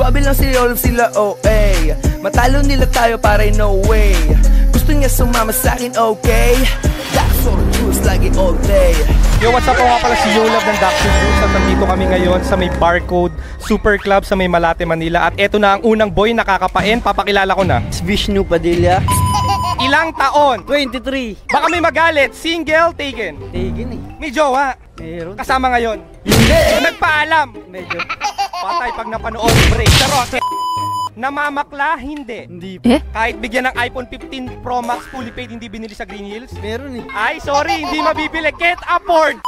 Swabe lang si all sila OA. Matalo nila tayo pare no way. Gusto niya sumama sa'kin okay. Dax or juice lagi all day. Yo, what's up po nga pala si Yolab ng Dax or Juice. At nandito kami ngayon sa may Barcode Super Club sa may Malate, Manila. At eto na ang unang boy nakakapain. Papakilala ko na. Vishnu Padilla. Ilang taon? 23. Baka may magalit. Single, taken. Taken eh. May jowa. Meron. Kasama ngayon. Hindi. Nagpaalam. Medyo. Patay pag napanood. Break. Charot. Namamakla, hindi. Hindi. Kahit bigyan ng iPhone 15 Pro Max fully paid, hindi binili sa Green Hills. Meron eh. Ay, sorry, hindi mabibili. Can't afford.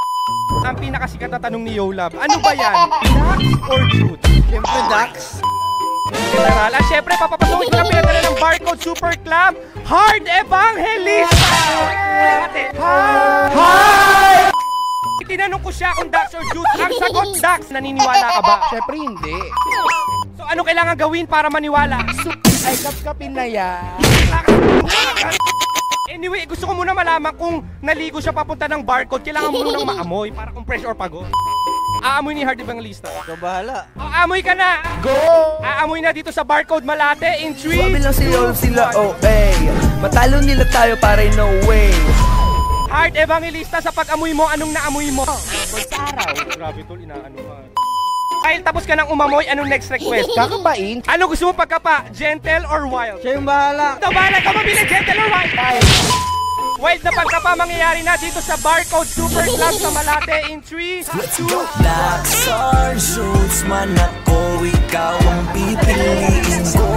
Ang pinakasikat na tanong ni Yolab, ano ba yan? Dax or Jude? Siyempre Dax. General, at syempre, papapasukin ko na pinadala ng Barcode Super Club, Hard Evangelista! Hi! Tinanong ko siya kung Dax or Jude. Ang sagot, Dax. Naniniwala ka ba? Siyempre hindi. So ano kailangan gawin para maniwala? Ay, kapkapin na yan. Anyway, gusto ko muna malaman kung naligo siya papunta ng Barcode, kailangan mo nang maamoy para kung fresh or pagod. Aamoy ni Hard Evangelista. Ikaw bahala. O, aamoy ka na! Go! Aamoy na dito sa Barcode Malate in 3, Swabe lang si all 2, sila 1. OA. Matalo nila tayo pare no way. Hard Evangelista, sa pag-amoy mo, anong naamoy mo? Sa araw. Grabe tol, inaano ka. Dahil tapos ka ng umamoy, anong next request? Kakapain? Ano gusto mo pagkapa? Gentle or wild? Siya yung bahala. Ito, bahala ka mabili, gentle or wild? Wild na pagkapa mangyayari na dito sa Barcode Super Club sa Malate in 3, 2, Dax or Juice man ako, ikaw ang pipiliin ko.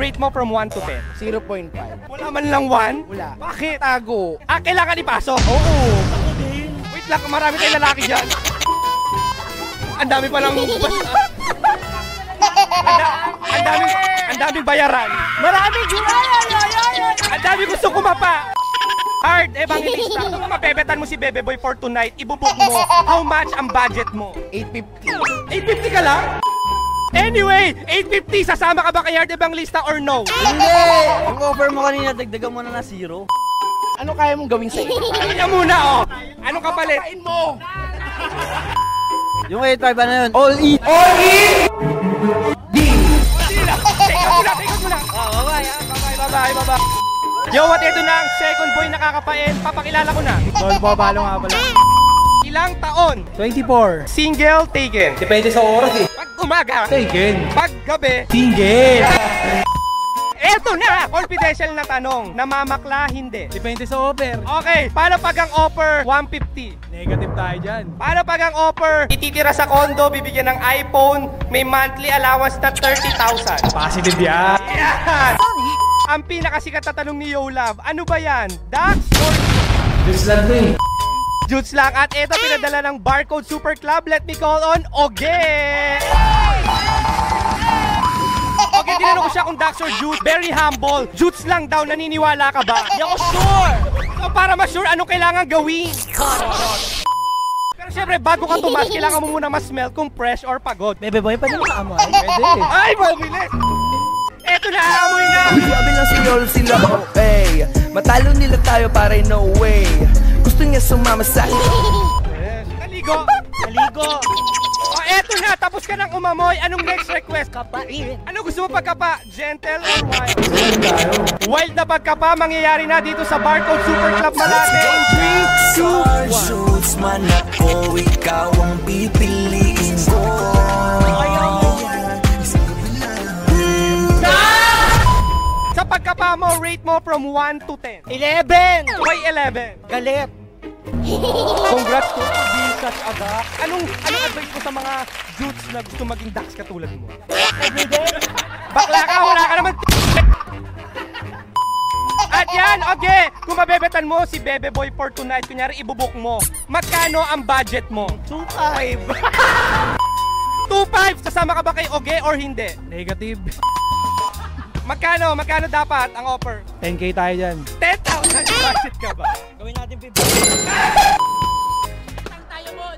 rate mo from 1 to 10. 0.5. Wala man lang 1? Wala. Bakit? Tago. Kailangan ipasok? Oo. Wait lang, marami tayong lalaki dyan. Ang dami palang... Ang daming bayaran. Maraming gulay! Ang dami gusto kumapa. Hard Evangelista, kung mabebetan mo si Bebe Boy for tonight, ibubuk mo, how much ang budget mo? 850. 850 ka lang? Anyway, 850, sasama ka ba kay Hard Evangelista or no? Hindi! Yung offer mo kanina, dagdagan mo na 0. Ano kaya mong gawin sa'yo? Kaya muna, oh. Anong kapalit? Kain mo! Yung 8.5 ano yun? All in! All in! Sige lang, take out mo lang. Bye-bye. Yo, what, ito na ang second boy nakakapain. Papakilala ko na. Tol, babalo nga pala. Ilang taon? 24. Single, taken. Depende sa oras eh. Pag umaga, Taken. pag gabi, Single. eto na! Confidential na tanong. Namamakla, hindi. Depende sa offer. Okay, paano pag ang offer 150? Negative tayo dyan. Paano pag ang offer ititira sa condo, bibigyan ng iPhone, may monthly allowance na 30,000? Positive yan. Yan! Ang pinakasikat na tanong ni Yolab, ano ba yan? Dax or Just lang din. Judes lang? At ito pinadala ng Barcode Super Club. Let me call on Oge! Okay, tinanong ko siya kung Dax or Jude. Very humble. Judes lang daw, naniniwala ka ba? Hindi ako sure! So para ma-sure, anong kailangan gawin? Pero syempre, bago ka tumas, kailangan mo muna ma-smell kung fresh or pagod. Bebe boy, pwede mo kaamoy? Pwede. Ay, mabilis! Eto na, aamoy na! Swabe lang si all sila OA. Matalo nila tayo pare no way. Gusto niya sumama sa'kin. Yes. Naligo! O, eto na, tapos ka ng umamoy. Anong next request? Kapain. Ano gusto mo pagkapa? Gentle or wild? Wild na pagkapa, mangyayari na dito sa Barcode Super Club Malate in 3, 2, Or Juice man ako, ikaw ang pipiliin ko. Sa pagkapa mo, rate mo from 1 to 10. 11! Why 11? Galit. Congrats to be such a Dax. Anong advice mo sa mga dudes na gusto maging Dax katulad mo? Bakla ka, wala ka naman. At yan, okay. Kung mabebetan mo si Bebe Boy for tonight, kunyari ibubuk mo, magkano ang budget mo? 2.5. 2.5! Sasama ka ba kay Oge or hindi? Negative. Magkano dapat ang offer? 10k tayo dyan. 10,000 budget ka ba? Gawin natin 50.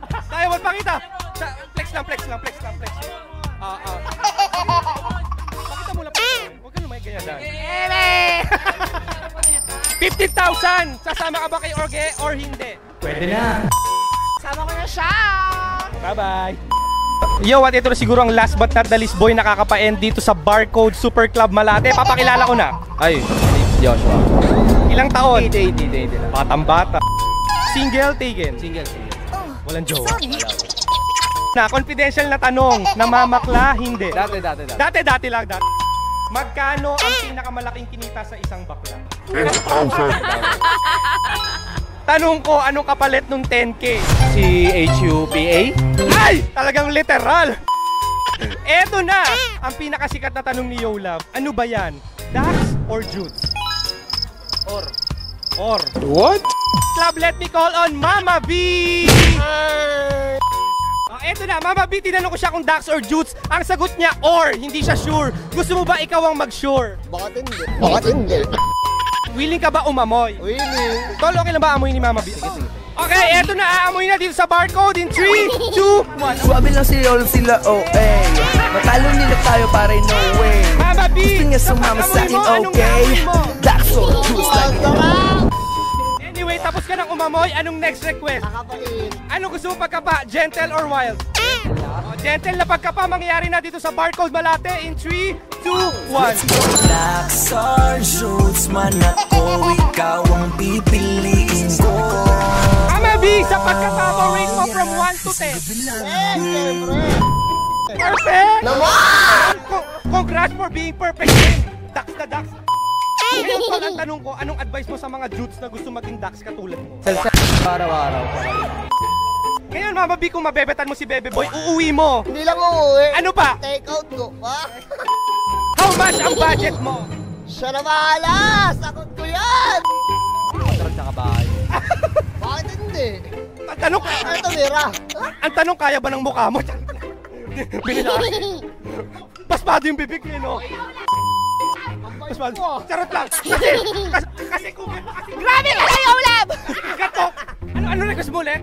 Tayo mo, pakita! Flex lang. Pakita mo lang. Huwag ka lumay ganyan dahil. 15,000! Sasama ka ba kay Oge or hindi? Pwede na. Sama ko na siya! Bye-bye! Yo, at ito na siguro ang last but not the least boy nakakapa-end dito sa Barcode Super Club Malate. Papakilala ko na. Ay, Joshua. Ilang taon? 80 lang. Batang-bata. Single taken. Single. Walang jowa. Na, confidential na tanong. Namamakla? Hindi. Dati. Dati lang. Magkano ang pinakamalaking kinita sa isang bakla? Tanong ko, anong kapalit nung 10K? Si HUPA? Ay! Talagang literal! Eto na! Ang pinakasikat na tanong ni Yolab. Ano ba yan? Dax or Jutes? Or. What? Club, let me call on Mama B! Oh, eto na, Mama B, tinanong ko siya kung Dax or Jutes. Ang sagot niya, or. Hindi siya sure. Gusto mo ba ikaw ang mag-sure? Bakit hindi? Willing ka ba umamoy? Willing. Tol, okay lang ba amoy ni Mama B? Sige. Okay, eto na, aamoy na dito sa Barcode in 3, 2, 1. Swabe lang si Yolo sila OA. Matalo nila tayo pare no way. Mama B! Gusto niya sumama sa akin Anong okay. gagawin mo? Dax or Jutes like Anyway, tapos ka ng umamoy, anong next request? Kakapain. Anong gusto mo pagkapa? Gentle or wild? Oh, gentle na pagkapa mangyayari na dito sa Barcode Malate in 3, 2, 1. Dax or Jutes man ako, ikaw ang pipiliin ko. Mama B, sa pagkapa mo, rate mo from 1 to 10. Siyempre. Perfect! Congrats for being perfect. Dax na Dax. Ngayon, Tol, ang tanong ko, anong advice mo sa mga Jutes na gusto maging Dax katulad mo? Araw-araw. Ngayon, Mama B, kung mabebetan mo si Bebe Boy, uuwi mo. Hindi lang uuwi. Ano pa? Take out ko pa. How much ang budget mo? Siya na bahala. Sakot ko yan. Motor sa kabahay. Bakit hindi? Ang tanong, Ano tumira? ang tanong, kaya ba ng mukha mo? Binila. Paspado yung bibig niya, no? Paspado. Charot lang. Kasi kung Grabe ka na yung lab! gato. Ano request mo ulit?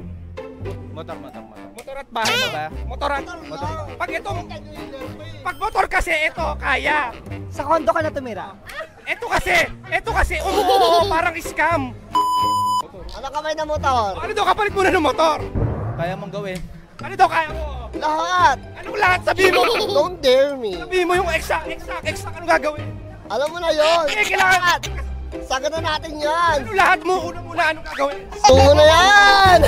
Motor. Motor at bahay ba? Motor at Pag ito, pag motor kasi, ito, kaya. Sa kondo ka na tumira. Ito kasi, oo, parang scam. Ano kamay na motor? Ano daw, kapalit muna ng motor? Kaya mong gawin. Ano daw kaya mo? Lahat. Anong lahat? Sabihin mo. Don't dare me. Sabihin mo yung exact, anong gagawin? Alam mo na yun. Eh, kailangan. Lahat. Sagot na natin yan. Ano lahat mo? Una, anong gagawin? Tungo na yan.